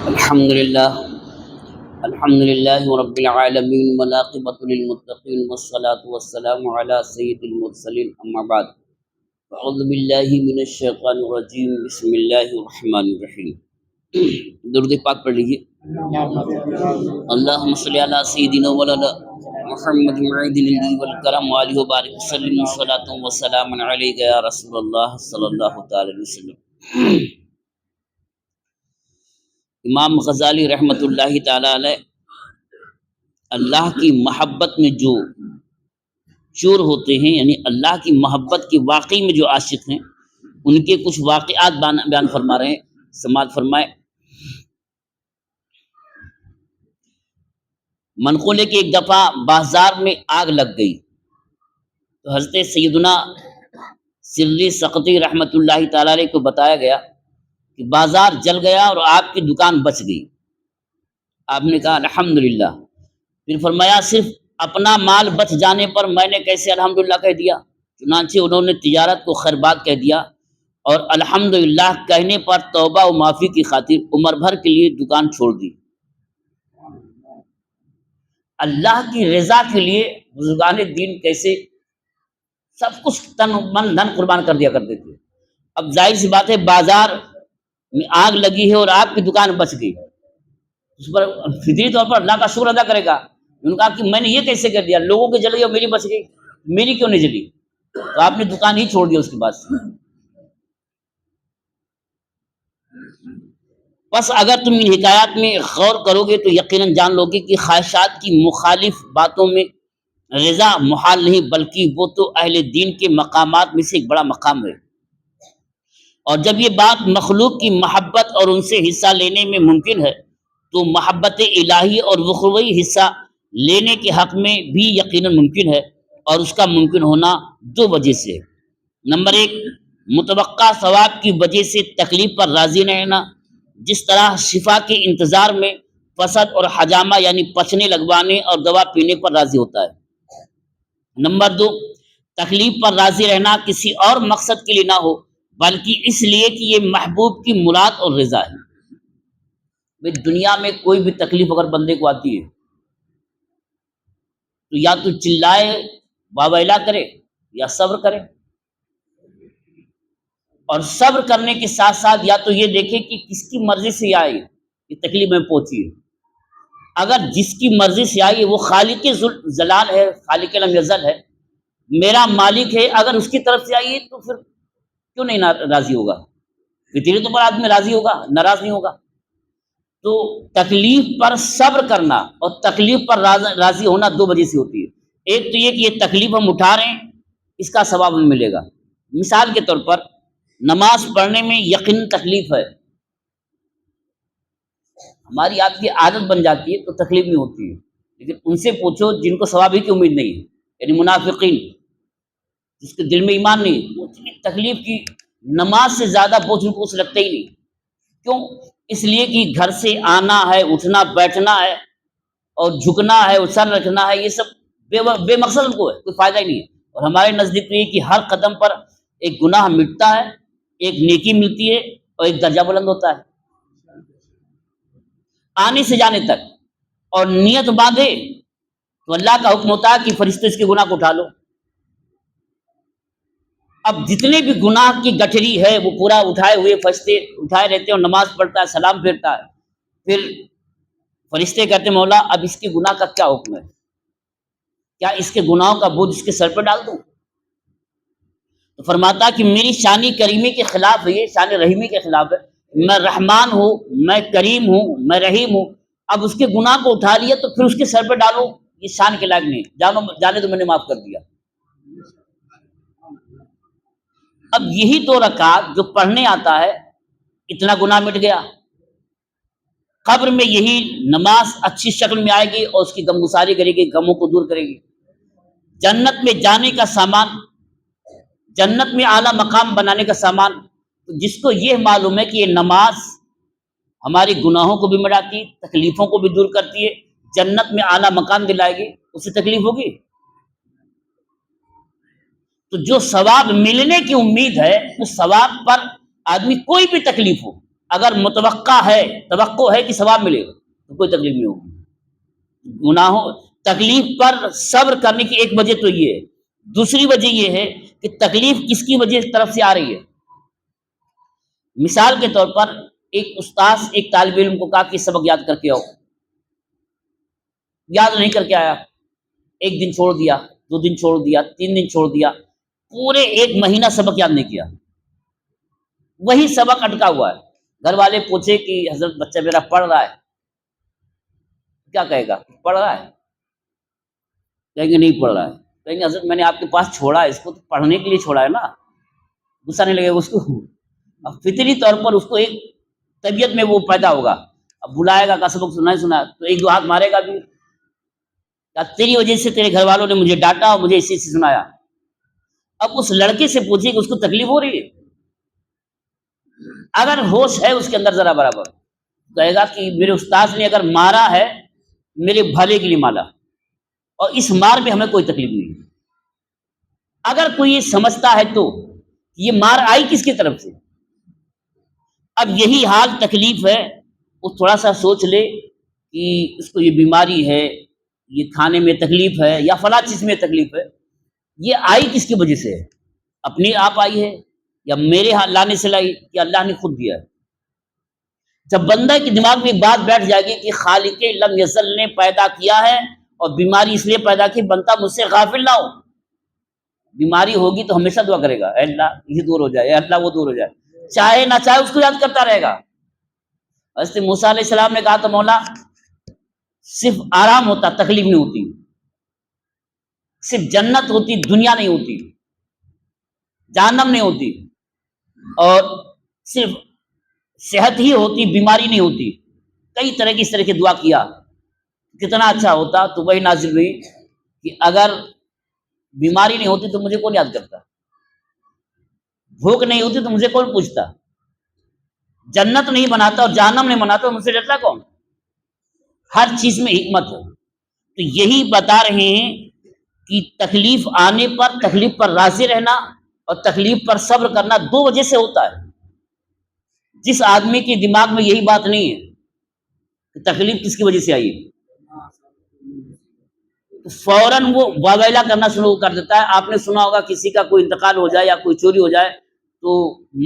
الحمد للہ رب العالمین والعاقبۃ للمتقین والصلاة والسلام علی سید المرسلین اما بعد اعوذ باللہ من الشیطان الرجیم بسم اللہ الرحمن الرحیم۔ درود پاک پڑھ لیجیے۔ اللہم صلی علی سیدنا مولانا محمد معید الجود والکرم وآلہ وبارک وسلم صلاۃ وسلام علیک یا رسول اللہ صلی اللہ تعالی علیہ وسلم۔ امام غزالی رحمۃ اللہ تعالی علیہ اللہ کی محبت میں جو چور ہوتے ہیں، یعنی اللہ کی محبت کی واقعی میں جو عاشق ہیں، ان کے کچھ واقعات بیان فرما رہے ہیں، سماعت فرمائے۔ منقول ہے کہ ایک دفعہ بازار میں آگ لگ گئی تو حضرت سیدنا سری سقطی رحمۃ اللہ تعالی علیہ کو بتایا گیا کہ بازار جل گیا اور آپ کی دکان بچ گئی۔ آپ نے کہا الحمدللہ۔ پھر فرمایا صرف اپنا مال بچ جانے پر میں نے کیسے الحمدللہ کہہ دیا؟ چنانچہ انہوں نے تجارت کو خیر بات کہہ دیا اور الحمدللہ کہنے پر توبہ و معافی کی خاطر عمر بھر کے لیے دکان چھوڑ دی۔ اللہ کی رضا کے لیے بزرگان دین کیسے سب کچھ تن من دھن قربان کر دیا کرتے تھے۔ اب ظاہر سی بات ہے بازار میں آگ لگی ہے اور آپ کی دکان بچ گئی، اس پر فطری طور پر اللہ کا شکر ادا کرے گا۔ انہوں نے کہا کہ میں نے یہ کیسے کر دیا، لوگوں کی جل گئی اور میری بچ گئی، میری کیوں نہیں جلی؟ تو آپ نے دکان ہی چھوڑ دیا اس کے بعد سے۔ بس اگر تم ان حکایات میں غور کرو گے تو یقیناً جان لو گے کہ خواہشات کی مخالف باتوں میں رضا محال نہیں، بلکہ وہ تو اہل دین کے مقامات میں سے ایک بڑا مقام ہے۔ اور جب یہ بات مخلوق کی محبت اور ان سے حصہ لینے میں ممکن ہے تو محبت الہی اور اخروی حصہ لینے کے حق میں بھی یقیناً ممکن ہے، اور اس کا ممکن ہونا دو وجہ سے ہے۔ نمبر ایک، متوقع ثواب کی وجہ سے تکلیف پر راضی نہ رہنا، جس طرح شفا کے انتظار میں فسد اور حجامہ یعنی پچنے لگوانے اور دوا پینے پر راضی ہوتا ہے۔ نمبر دو، تکلیف پر راضی رہنا کسی اور مقصد کے لیے نہ ہو بلکہ اس لیے کہ یہ محبوب کی مراد اور رضا ہے۔ دنیا میں کوئی بھی تکلیف اگر بندے کو آتی ہے تو یا تو چلائے واویلا کرے یا صبر کرے، اور صبر کرنے کے ساتھ ساتھ یا تو یہ دیکھے کہ کس کی مرضی سے آئی یہ تکلیف میں پہنچی ہے۔ اگر جس کی مرضی سے آئی وہ خالق ذلال ہے، خالق لم یزل ہے، میرا مالک ہے، اگر اس کی طرف سے آئی ہے تو پھر کیوں نہیں راضی ہوگا؟ فطری طور پر آدمی راضی ہوگا، ناراض نہیں ہوگا۔ تو تکلیف پر صبر کرنا اور تکلیف پر راضی ہونا دو وجہ سے ہوتی ہے۔ ایک تو یہ کہ یہ تکلیف ہم اٹھا رہے ہیں، اس کا ثواب ہمیں ملے گا۔ مثال کے طور پر نماز پڑھنے میں یقین تکلیف ہے، ہماری آپ کی عادت بن جاتی ہے تو تکلیف نہیں ہوتی ہے، لیکن ان سے پوچھو جن کو ثواب ہی کی امید نہیں ہے، یعنی منافقین جس کے دل میں ایمان نہیں، اتنی تکلیف کی نماز سے زیادہ بوجھ ان کو کچھ لگتا ہی نہیں۔ کیوں؟ اس لیے کہ گھر سے آنا ہے، اٹھنا بیٹھنا ہے اور جھکنا ہے اور سر رکھنا ہے، یہ سب بے مقصد ان کو ہے، کوئی فائدہ ہی نہیں ہے۔ اور ہمارے نزدیک یہ کہ ہر قدم پر ایک گناہ مٹتا ہے، ایک نیکی ملتی ہے اور ایک درجہ بلند ہوتا ہے آنے سے جانے تک۔ اور نیت باندھے تو اللہ کا حکم ہوتا ہے کہ فرشتے اس کے گناہ کو اٹھا لو۔ اب جتنے بھی گناہ کی گٹھری ہے وہ پورا اٹھائے ہوئے فرشتے اٹھائے رہتے ہیں، اور نماز پڑھتا ہے، سلام پھیرتا ہے، پھر فرشتے کہتے ہیں مولا اب اس کے گناہ کا کیا حکم ہے، کیا اس کے گناہوں کا بوجھ اس کے سر پہ ڈال دوں؟ تو فرماتا ہے کہ میری شان کریمی کے خلاف ہے، یہ شان رحیمی کے خلاف ہے، میں رحمان ہوں، میں کریم ہوں، میں رحیم ہوں، اب اس کے گناہ کو اٹھا لیا تو پھر اس کے سر پہ ڈالو، یہ شان کے لائق نہیں، جانے تو میں نے معاف کر دیا۔ اب یہی دو رکعت جو پڑھنے آتا ہے اتنا گناہ مٹ گیا۔ قبر میں یہی نماز اچھی شکل میں آئے گی اور اس کی غمگساری کرے گی، غموں کو دور کرے گی۔ جنت میں جانے کا سامان، جنت میں اعلیٰ مقام بنانے کا سامان، تو جس کو یہ معلوم ہے کہ یہ نماز ہماری گناہوں کو بھی مٹاتی، تکلیفوں کو بھی دور کرتی ہے، جنت میں اعلیٰ مقام دلائے گی، اسے تکلیف ہوگی؟ تو جو ثواب ملنے کی امید ہے اس ثواب پر آدمی کوئی بھی تکلیف ہو اگر متوقع ہے، توقع ہے کہ ثواب ملے گا تو کوئی تکلیف نہیں ہوگی۔ گناہوں تکلیف پر صبر کرنے کی ایک وجہ تو یہ ہے، دوسری وجہ یہ ہے کہ تکلیف کس کی وجہ طرف سے آ رہی ہے۔ مثال کے طور پر ایک استاذ ایک طالب علم کو کہا کہ سبق یاد کر کے آؤ، یاد نہیں کر کے آیا، ایک دن چھوڑ دیا، 2 دن چھوڑ دیا، 3 دن چھوڑ دیا، پورے 1 مہینہ سبق یاد نہیں کیا، وہی سبق اٹکا ہوا ہے۔ گھر والے پوچھے کہ حضرت بچہ میرا پڑھ رہا ہے، کیا کہے گا؟ پڑھ رہا ہے؟ کہیں گے نہیں پڑھ رہا ہے۔ کہیں گے حضرت میں نے آپ کے پاس چھوڑا ہے، اس کو تو پڑھنے کے لیے چھوڑا ہے نا، غصہ نہیں لگے گا اس کو؟ اب فطری طور پر اس کو ایک طبیعت میں وہ پیدا ہوگا، اب بلائے گا کا سبق سنا ہی سنا تو 1-2 ہاتھ مارے گا بھی، تیری وجہ سے تیرے گھر والوں نے مجھے ڈانٹا اور مجھے اسی سے سنایا۔ اب اس لڑکے سے پوچھیے کہ اس کو تکلیف ہو رہی ہے؟ اگر ہوش ہے اس کے اندر ذرا برابر، کہے گا کہ میرے استاذ نے اگر مارا ہے میرے بھلے کے لیے مارا، اور اس مار میں ہمیں کوئی تکلیف نہیں ہے۔ اگر کوئی یہ سمجھتا ہے تو یہ مار آئی کس کی طرف سے؟ اب یہی حال تکلیف ہے، وہ تھوڑا سا سوچ لے کہ اس کو یہ بیماری ہے، یہ کھانے میں تکلیف ہے، یا فلاں چیز میں تکلیف ہے، یہ آئی کس کی وجہ سے ہے؟ اپنے آپ آئی ہے یا میرے ہاں لانے سے لائی کہ اللہ نے خود دیا ہے؟ جب بندہ کے دماغ میں ایک بات بیٹھ جائے گی کہ خالق لم یزل نے پیدا کیا ہے اور بیماری اس لیے پیدا کی بندہ مجھ سے غافل نہ ہو، بیماری ہوگی تو ہمیشہ دعا کرے گا، اے اللہ یہ دور ہو جائے، اے اللہ وہ دور ہو جائے، چاہے نہ چاہے اس کو یاد کرتا رہے گا۔ حضرت موسیٰ علیہ السلام نے کہا تو مولا صرف آرام ہوتا، تکلیف نہیں ہوتی، صرف جنت ہوتی، دنیا نہیں ہوتی، جہنم نہیں ہوتی، اور صرف صحت ہی ہوتی، بیماری نہیں ہوتی، کئی طرح کی اس طرح کی دعا کیا، کتنا اچھا ہوتا۔ تو وہی نازل ہوئی کہ اگر بیماری نہیں ہوتی تو مجھے کون یاد کرتا، بھوک نہیں ہوتی تو مجھے کون پوچھتا، جنت نہیں بناتا اور جہنم نہیں بناتا تو مجھ سے ڈرتا کون؟ ہر چیز میں حکمت ہے۔ تو یہی بتا رہے ہیں کہ تکلیف آنے پر تکلیف پر راضی رہنا اور تکلیف پر صبر کرنا 2 وجہ سے ہوتا ہے۔ جس آدمی کے دماغ میں یہی بات نہیں ہے کہ تکلیف کس کی وجہ سے آئی ہے، تو فوراً وہ واویلا کرنا شروع کر دیتا ہے۔ آپ نے سنا ہوگا کسی کا کوئی انتقال ہو جائے یا کوئی چوری ہو جائے تو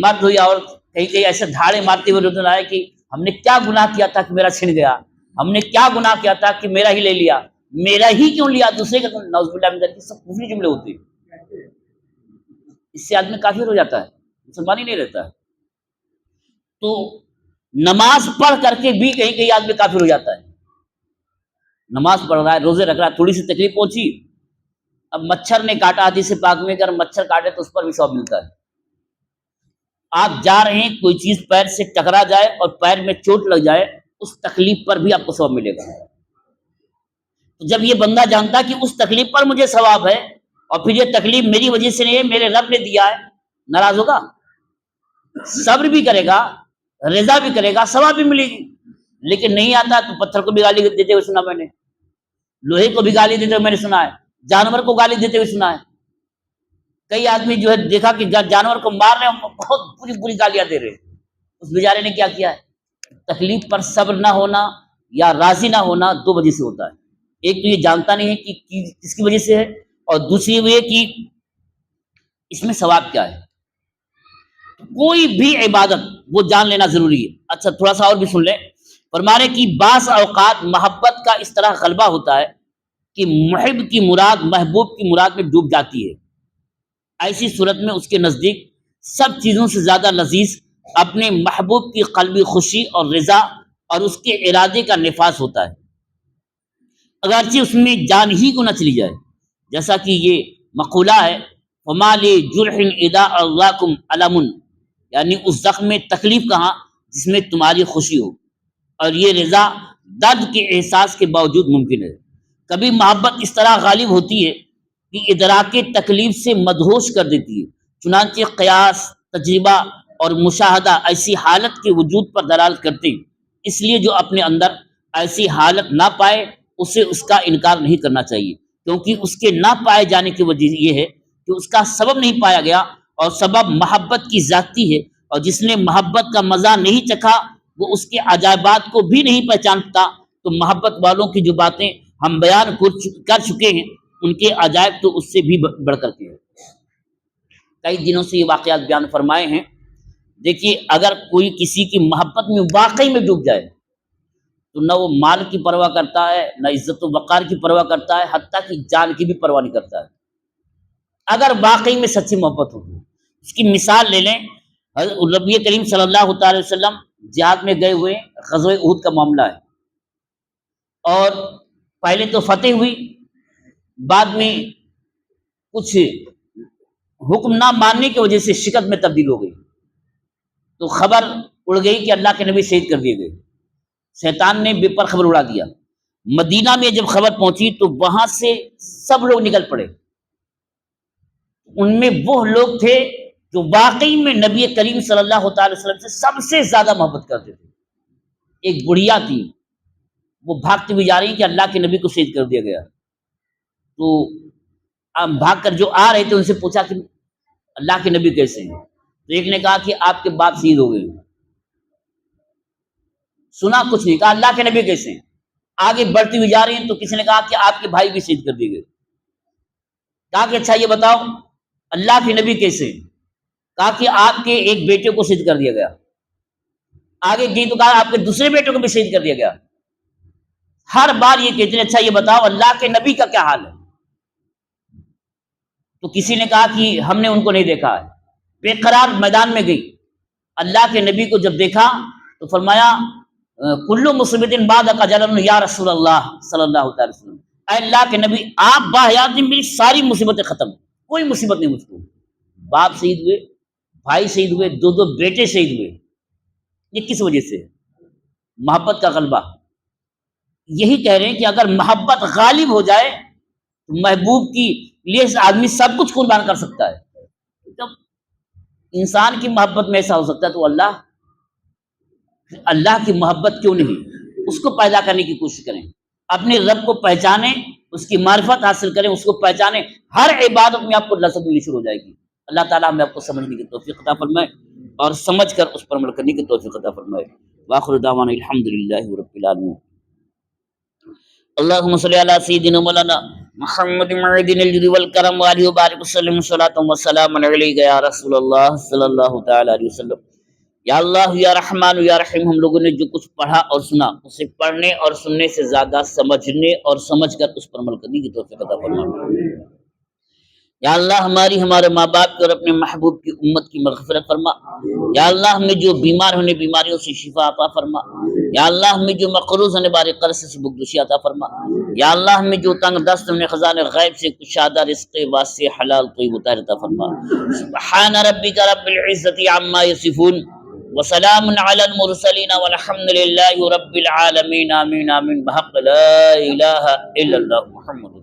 مرد ہو یا عورت کہیں کہیں ایسے دھاڑے مارتے ہوئے نظر آئے کہ ہم نے کیا گناہ کیا تھا کہ میرا چھن گیا، ہم نے کیا گناہ کیا تھا کہ میرا ہی لے لیا، میرا ہی کیوں لیا، دوسرے کا کیوں؟ نعوذ باللہ من ذلک، سب کفری جملے ہوتے ہیں، اس سے آدمی کافر ہو جاتا ہے، مسلمان ہی نہیں رہتا ہے۔ تو نماز پڑھ کر کے بھی کہیں کہیں آدمی کافر ہو جاتا ہے، نماز پڑھ رہا ہے، روزے رکھ رہا ہے، تھوڑی سی تکلیف پہنچی، اب مچھر نے کاٹا، حدیث پاک میں اگر مچھر کاٹے تو اس پر بھی ثواب ملتا ہے۔ آپ جا رہے ہیں، کوئی چیز پیر سے ٹکرا جائے اور پیر میں چوٹ لگ جائے، اس تکلیف پر بھی آپ کو ثواب ملے گا۔ تو جب یہ بندہ جانتا کہ اس تکلیف پر مجھے ثواب ہے اور پھر یہ تکلیف میری وجہ سے نہیں ہے، میرے رب نے دیا ہے، ناراض ہوگا؟ صبر بھی کرے گا، رضا بھی کرے گا، ثواب بھی ملے گی۔ لیکن نہیں آتا تو پتھر کو بھی گالی دیتے ہوئے سنا میں نے، لوہے کو بھی گالی دیتے ہوئے میں نے سنا ہے، جانور کو گالی دیتے ہوئے سنا ہے۔ کئی آدمی جو ہے دیکھا کہ جانور کو مار رہے ہیں، بہت بری بری گالیاں دے رہے ہیں، اس بیچارے نے کیا کیا ہے؟ تکلیف پر صبر نہ ہونا یا راضی نہ ہونا 2 وجہ سے ہوتا ہے۔ ایک تو یہ جانتا نہیں ہے کہ کس کی وجہ سے ہے، اور دوسری وہ کہ اس میں ثواب کیا ہے۔ کوئی بھی عبادت وہ جان لینا ضروری ہے۔ اچھا تھوڑا سا اور بھی سن لیں، فرمانے کی بعض اوقات محبت کا اس طرح غلبہ ہوتا ہے کہ محب کی مراد محبوب کی مراد میں ڈوب جاتی ہے، ایسی صورت میں اس کے نزدیک سب چیزوں سے زیادہ لذیذ اپنے محبوب کی قلبی خوشی اور رضا اور اس کے ارادے کا نفاذ ہوتا ہے، اگرچہ اس میں جان ہی کو نہ چلی جائے، جیسا کہ یہ مقولہ ہے وَمَا لِجُرْحٍ إِذَا أَرْضَاكُمْ أَلَمٌ، یعنی اس زخم میں تکلیف کہاں جس میں تمہاری خوشی ہو، اور یہ رضا درد کے احساس کے باوجود ممکن ہے۔ کبھی محبت اس طرح غالب ہوتی ہے کہ ادراک تکلیف سے مدہوش کر دیتی ہے، چنانچہ قیاس، تجربہ اور مشاہدہ ایسی حالت کے وجود پر دلالت کرتے ہیں، اس لیے جو اپنے اندر ایسی حالت نہ پائے اسے اس کا انکار نہیں کرنا چاہیے، کیونکہ اس کے نہ پائے جانے کی وجہ یہ ہے کہ اس کا سبب نہیں پایا گیا، اور سبب محبت کی ذاتی ہے اور جس نے محبت کا مزہ نہیں چکھا وہ اس کے عجائبات کو بھی نہیں پہچانتا۔ تو محبت والوں کی جو باتیں ہم بیان کر چکے ہیں ان کے عجائب تو اس سے بھی بڑھ کر کے ہیں۔ کئی دنوں سے یہ واقعات بیان فرمائے ہیں۔ دیکھیے اگر کوئی کسی کی محبت میں واقعی میں ڈوب جائے تو نہ وہ مال کی پرواہ کرتا ہے، نہ عزت و وقار کی پرواہ کرتا ہے، حتیٰ کہ جان کی بھی پرواہ نہیں کرتا ہے، اگر واقعی میں سچی محبت ہوگی۔ اس کی مثال لے لیں، حضرت نبی کریم صلی اللہ تعالی وسلم جہاد میں گئے ہوئے، غزوہ احد کا معاملہ ہے، اور پہلے تو فتح ہوئی، بعد میں کچھ حکم نہ ماننے کی وجہ سے شکست میں تبدیل ہو گئی، تو خبر اڑ گئی کہ اللہ کے نبی شہید کر دیے گئے۔ شیطان نے بے پر خبر اڑا دیا۔ مدینہ میں جب خبر پہنچی تو وہاں سے سب لوگ نکل پڑے، ان میں وہ لوگ تھے جو واقعی میں نبی کریم صلی اللہ تعالی وسلم سے سب سے زیادہ محبت کرتے تھے۔ ایک بڑھیا تھی، وہ بھاگتی ہوئی جا رہی کہ اللہ کے نبی کو شہید کر دیا گیا، تو بھاگ کر جو آ رہے تھے ان سے پوچھا کہ اللہ کے نبی کیسے ہیں؟ تو ایک نے کہا کہ آپ کے باپ شہید ہو گئے۔ سنا کچھ نہیں، کہا اللہ کے نبی کیسے ہیں؟ آگے بڑھتی ہوئی جا رہی ہیں تو کسی نے کہا کہ آپ کے بھائی بھی شہید کر دیے گئے۔ کہا کہ اچھا یہ بتاؤ اللہ کے نبی کیسے ہیں؟ کہا کہ آپ کے ایک بیٹے کو شہید کر دیا گیا۔ آگے گئی تو کہا آپ کے دوسرے بیٹے کو بھی شہید کر دیا گیا۔ ہر بار یہ کہتے ہیں اچھا یہ بتاؤ اللہ کے نبی کا کیا حال ہے؟ تو کسی نے کہا کہ ہم نے ان کو نہیں دیکھا ہے۔ بے قرار میدان میں گئی، اللہ کے نبی کو جب دیکھا تو فرمایا کلو مصیبت بعد کا جلن یا رسول اللہ صلی اللہ تعالی وسلم، اے اللہ کے نبی آپ باحیات میں میری ساری مصیبتیں ختم، کوئی مصیبت نہیں مجھ کو۔ باپ شہید ہوئے، بھائی شہید ہوئے، دو بیٹے شہید ہوئے، یہ کس وجہ سے؟ محبت کا غلبہ۔ یہی کہہ رہے ہیں کہ اگر محبت غالب ہو جائے تو محبوب کی لیے آدمی سب کچھ قربان کر سکتا ہے۔ جب انسان کی محبت میں ایسا ہو سکتا ہے تو اللہ کی محبت کیوں نہیں؟ اس کو پیدا کرنے کی کوشش کریں، اپنے رب کو پہچانیں، اس کی معرفت حاصل کریں، اس کو پہچانیں، ہر عبادت میں آپ کو لذت ملنی شروع ہو جائے گی۔ اللہ تعالیٰ ہمیں آپ کو سمجھنے کی توفیق عطا فرمائے اور سمجھ کر اس پر عمل کرنے کی توفیق عطا فرمائے۔ وآخر دعوانا الحمدللہ رب العالمین۔ اللہم صلی علی سیدنا مولانا محمد معدن الجود والکرم وآلہ وبارک وسلم صلاۃ وسلام علیک یا رسول اللہ صلی اللہ تعالی علیہ وسلم۔ یا اللہ یا رحمان یا رحیم، ہم لوگوں نے جو کچھ پڑھا اور سنا اسے پڑھنے اور سننے سے زیادہ سمجھنے اور سمجھ کر اس پر عمل کرنے کی توفیق عطا فرما۔ یا اللہ ہماری، ہمارے ماں باپ کی اور اپنے محبوب کی امت کی مغفرت فرما۔ یا اللہ ہمیں جو بیمار ہونے بیماریوں سے شفا عطا فرما۔ یا اللہ ہمیں جو مقروض ہونے بارے قرض سے بخشش عطا فرما۔ یا اللہ ہمیں جو تنگ دست ہونے خزانے غیب سے کشادہ رزق واسع حلال طیب طاہر عطا فرما۔ سبحان ربک رب العزت عما یصفون وسلام علی المرسلین والحمد للہ رب العالمین۔ آمین آمین بحق لا الہ الا اللہ محمد۔